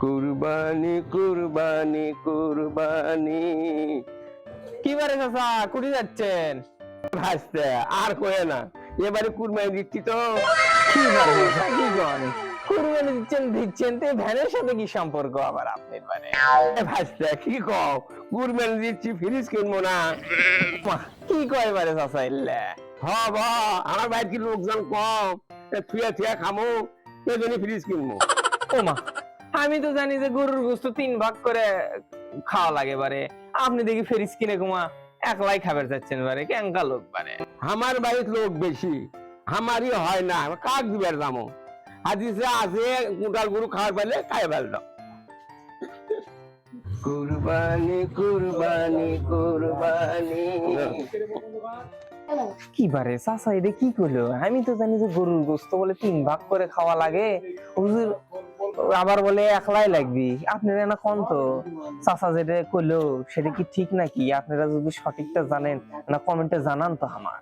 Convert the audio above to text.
কুরবানি কুরবানি কুরবানি। কি বারে চাচা কুড়ি যাচ্ছেন? ভাসতে আর কয়ে না, এবারে কুরবানি দিচ্ছি তো। কি বারে চাচা কি কন? কুরবানি দিচ্ছেন তো ভ্যানের সাথে কি সম্পর্ক আবার আপনার মানে? ভাসতে কি কও, কুরবানি দিচ্ছি ফ্রিজ কিনবো না। মা, কি কয় বারে চাচা ইল্লে? হব, আমার বাড়ির কি লোকজন কম, থুয়া থুয়া খামো, এজন্যই ফ্রিজ কিনবো। ও মা, আমি তো জানি যে গরুর গোস্ত 3 ভাগ করে খাওয়া লাগে বারে, আপনি দেখি ফেরিস কিনে কুমা একলাই খাবার যাচ্ছেন বারে, কেঙ্কা লোক বারে। আমার বাড়ির লোক বেশি, আমারই হয় না, কাক দিবার দামো। হাদিসে আছে কুটাল গরু খাওয়ার পাইলে খাই ফেলতো। কুরবানি কুরবানি কুরবানি। কি বারে চাচা এটা কি কইলো? আমি তো জানি যে গরুর গোস্ত বলে 3 ভাগ করে খাওয়া লাগে, হুজুর আবার বলে একলাই লাগবি। আপনারা না কোন তো চাচা যেটা কইলো সেটা কি ঠিক নাকি? আপনারা যদি সঠিকটা জানেন না কমেন্টে জানান তো আমার।